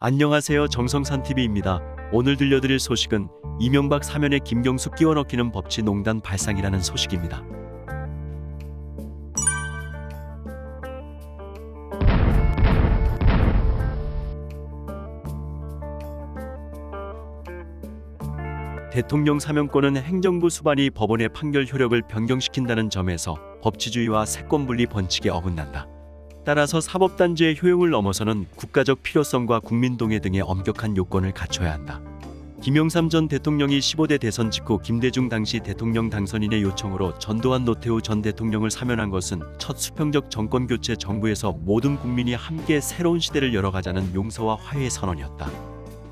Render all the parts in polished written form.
안녕하세요. 정성산TV입니다. 오늘 들려드릴 소식은 이명박 사면에 김경수 끼워 넣기는 법치농단 발상이라는 소식입니다. 대통령 사면권은 행정부 수반이 법원의 판결 효력을 변경시킨다는 점에서 법치주의와 세권분리 번칙에 어긋난다. 따라서 사법단지의 효용을 넘어서는 국가적 필요성과 국민동의 등의 엄격한 요건을 갖춰야 한다. 김영삼 전 대통령이 15대 대선 직후 김대중 당시 대통령 당선인의 요청으로 전두환 노태우 전 대통령을 사면한 것은 첫 수평적 정권교체 정부에서 모든 국민이 함께 새로운 시대를 열어가자는 용서와 화해의 선언이었다.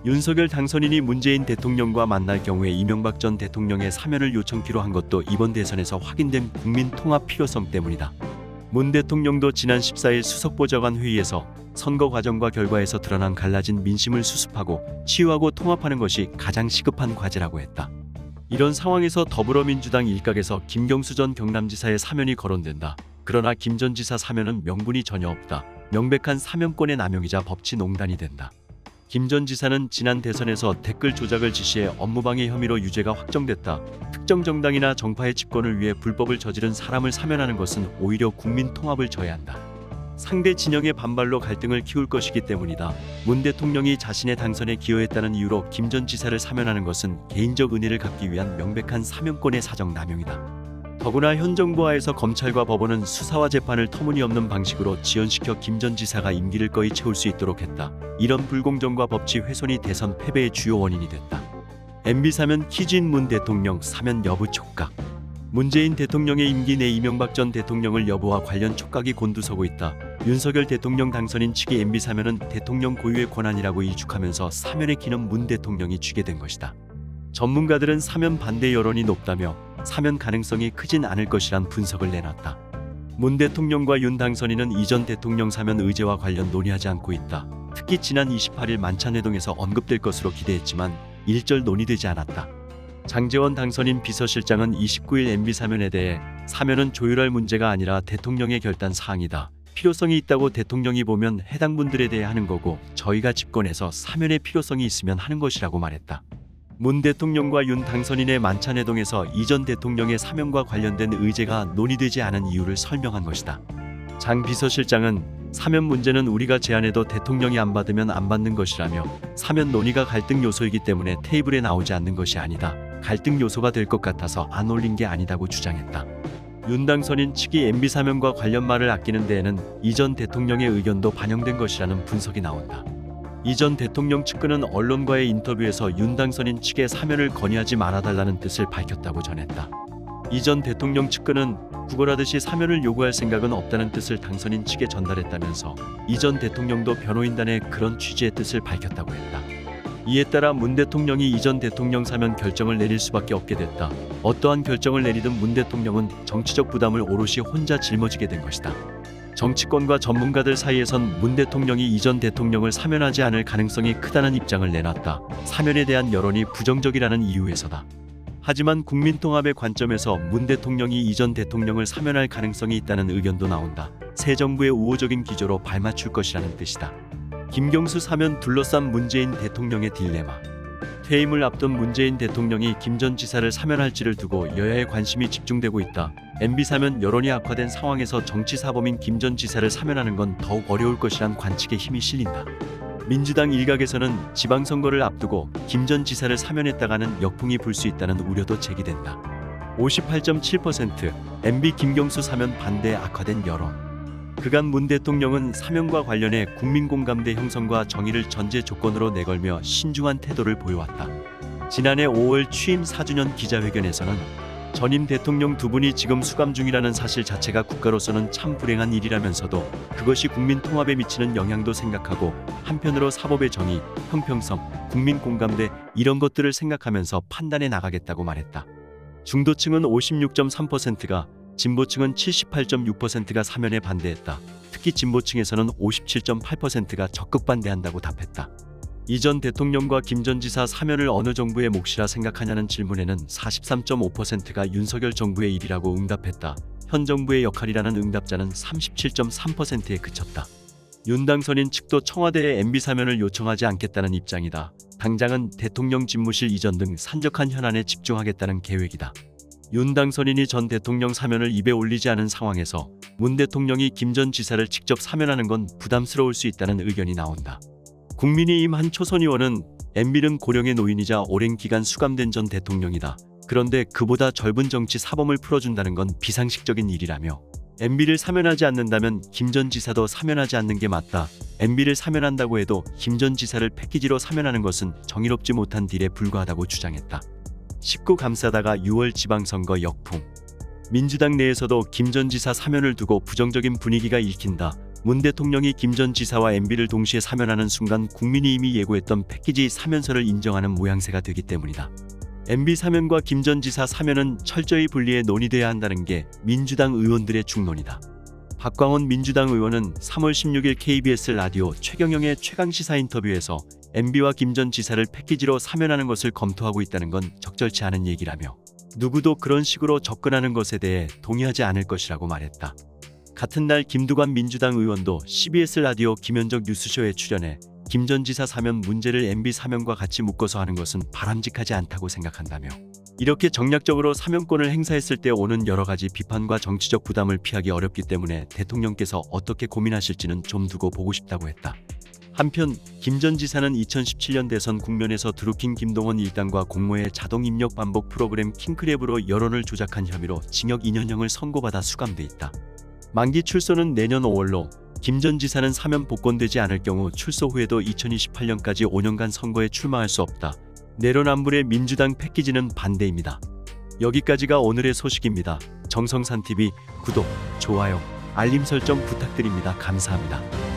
윤석열 당선인이 문재인 대통령과 만날 경우에 이명박 전 대통령의 사면을 요청키로 한 것도 이번 대선에서 확인된 국민 통합 필요성 때문이다. 문 대통령도 지난 14일 수석보좌관 회의에서 선거 과정과 결과에서 드러난 갈라진 민심을 수습하고 치유하고 통합하는 것이 가장 시급한 과제라고 했다. 이런 상황에서 더불어민주당 일각에서 김경수 전 경남지사의 사면이 거론된다. 그러나 김 전 지사 사면은 명분이 전혀 없다. 명백한 사면권의 남용이자 법치농단이 된다. 김 전 지사는 지난 대선에서 댓글 조작을 지시해 업무방해 혐의로 유죄가 확정됐다. 특정 정당이나 정파의 집권을 위해 불법을 저지른 사람을 사면하는 것은 오히려 국민 통합을 저해한다. 상대 진영의 반발로 갈등을 키울 것이기 때문이다. 문 대통령이 자신의 당선에 기여했다는 이유로 김 전 지사를 사면하는 것은 개인적 은혜를 갚기 위한 명백한 사면권의 사정 남용이다. 더구나 현 정부 하에서 검찰과 법원은 수사와 재판을 터무니없는 방식으로 지연시켜 김 전 지사가 임기를 거의 채울 수 있도록 했다. 이런 불공정과 법치 훼손이 대선 패배의 주요 원인이 됐다. MB 사면 키즈인 문 대통령 사면 여부 촉각. 문재인 대통령의 임기 내 이명박 전 대통령을 여부와 관련 촉각이 곤두서고 있다. 윤석열 대통령 당선인 측의 MB 사면은 대통령 고유의 권한이라고 일축하면서 사면의 기는 문 대통령이 쥐게 된 것이다. 전문가들은 사면 반대 여론이 높다며 사면 가능성이 크진 않을 것이란 분석을 내놨다. 문 대통령과 윤 당선인은 이전 대통령 사면 의제와 관련 논의하지 않고 있다. 특히 지난 28일 만찬회동에서 언급될 것으로 기대했지만 일절 논의되지 않았다. 장제원 당선인 비서실장은 29일 MB 사면에 대해 사면은 조율할 문제가 아니라 대통령의 결단 사항이다. 필요성이 있다고 대통령이 보면 해당 분들에 대해 하는 거고 저희가 집권해서 사면의 필요성이 있으면 하는 것이라고 말했다. 문 대통령과 윤 당선인의 만찬회동에서 이전 대통령의 사면과 관련된 의제가 논의되지 않은 이유를 설명한 것이다. 장 비서실장은 사면 문제는 우리가 제안해도 대통령이 안 받으면 안 받는 것이라며 사면 논의가 갈등 요소이기 때문에 테이블에 나오지 않는 것이 아니다. 갈등 요소가 될 것 같아서 안 올린 게 아니다고 주장했다. 윤 당선인 측이 MB 사면과 관련 말을 아끼는 데에는 이전 대통령의 의견도 반영된 것이라는 분석이 나온다. 이전 대통령 측근은 언론과의 인터뷰에서 윤 당선인 측의 사면을 건의하지 말아달라는 뜻을 밝혔다고 전했다. 이전 대통령 측근은 구걸하듯이 사면을 요구할 생각은 없다는 뜻을 당선인 측에 전달했다면서 이전 대통령도 변호인단에 그런 취지의 뜻을 밝혔다고 했다. 이에 따라 문 대통령이 이전 대통령 사면 결정을 내릴 수밖에 없게 됐다. 어떠한 결정을 내리든 문 대통령은 정치적 부담을 오롯이 혼자 짊어지게 된 것이다. 정치권과 전문가들 사이에선 문 대통령이 이전 대통령을 사면하지 않을 가능성이 크다는 입장을 내놨다. 사면에 대한 여론이 부정적이라는 이유에서다. 하지만 국민통합의 관점에서 문 대통령이 이전 대통령을 사면할 가능성이 있다는 의견도 나온다. 새 정부의 우호적인 기조로 발맞출 것이라는 뜻이다. 김경수 사면 둘러싼 문재인 대통령의 딜레마. 퇴임을 앞둔 문재인 대통령이 김 전 지사를 사면할지를 두고 여야의 관심이 집중되고 있다. MB 사면 여론이 악화된 상황에서 정치사범인 김 전 지사를 사면하는 건 더욱 어려울 것이란 관측에 힘이 실린다. 민주당 일각에서는 지방선거를 앞두고 김 전 지사를 사면했다가는 역풍이 불 수 있다는 우려도 제기된다. 58.7% MB 김경수 사면 반대에 악화된 여론. 그간 문 대통령은 사면과 관련해 국민공감대 형성과 정의를 전제 조건으로 내걸며 신중한 태도를 보여왔다. 지난해 5월 취임 4주년 기자회견에서는 전임 대통령 두 분이 지금 수감 중이라는 사실 자체가 국가로서는 참 불행한 일이라면서도 그것이 국민 통합에 미치는 영향도 생각하고 한편으로 사법의 정의, 형평성, 국민공감대 이런 것들을 생각하면서 판단해 나가겠다고 말했다. 중도층은 56.3%가 진보층은 78.6%가 사면에 반대했다. 특히 진보층에서는 57.8%가 적극 반대한다고 답했다. 이전 대통령과 김 전 지사 사면을 어느 정부의 몫이라 생각하냐는 질문에는 43.5%가 윤석열 정부의 일이라고 응답했다. 현 정부의 역할이라는 응답자는 37.3%에 그쳤다. 윤당선인 측도 청와대에 MB 사면을 요청하지 않겠다는 입장이다. 당장은 대통령 집무실 이전 등 산적한 현안에 집중하겠다는 계획이다. 윤당선인이 전 대통령 사면을 입에 올리지 않은 상황에서 문 대통령이 김 전 지사를 직접 사면하는 건 부담스러울 수 있다는 의견이 나온다. 국민의힘 한 초선 의원은 MB는 고령의 노인이자 오랜 기간 수감된 전 대통령이다. 그런데 그보다 젊은 정치 사범을 풀어준다는 건 비상식적인 일이라며 MB를 사면하지 않는다면 김 전 지사도 사면하지 않는 게 맞다. MB를 사면한다고 해도 김 전 지사를 패키지로 사면하는 것은 정의롭지 못한 딜에 불과하다고 주장했다. 19 감싸다가 6월 지방선거 역풍. 민주당 내에서도 김 전 지사 사면을 두고 부정적인 분위기가 읽힌다. 문 대통령이 김 전 지사와 MB를 동시에 사면하는 순간 국민의힘이 예고했던 패키지 사면설을 인정하는 모양새가 되기 때문이다. MB 사면과 김 전 지사 사면은 철저히 분리해 논의돼야 한다는 게 민주당 의원들의 중론이다. 박광원 민주당 의원은 3월 16일 KBS 라디오 최경영의 최강시사 인터뷰에서 MB와 김 전 지사를 패키지로 사면하는 것을 검토하고 있다는 건 적절치 않은 얘기라며 누구도 그런 식으로 접근하는 것에 대해 동의하지 않을 것이라고 말했다. 같은 날 김두관 민주당 의원도 CBS 라디오 김현정 뉴스쇼에 출연해 김 전 지사 사면 문제를 MB 사면과 같이 묶어서 하는 것은 바람직하지 않다고 생각한다며 이렇게 정략적으로 사면권을 행사했을 때 오는 여러 가지 비판과 정치적 부담을 피하기 어렵기 때문에 대통령께서 어떻게 고민하실지는 좀 두고 보고 싶다고 했다. 한편 김 전 지사는 2017년 대선 국면에서 드루킹 김동원 일당과 공모의 자동 입력 반복 프로그램 킹크랩으로 여론을 조작한 혐의로 징역 2년형을 선고받아 수감돼 있다. 만기 출소는 내년 5월로 김 전 지사는 사면 복권되지 않을 경우 출소 후에도 2028년까지 5년간 선거에 출마할 수 없다. 내로남불의 민주당 패키지는 반대입니다. 여기까지가 오늘의 소식입니다. 정성산TV 구독, 좋아요, 알림 설정 부탁드립니다. 감사합니다.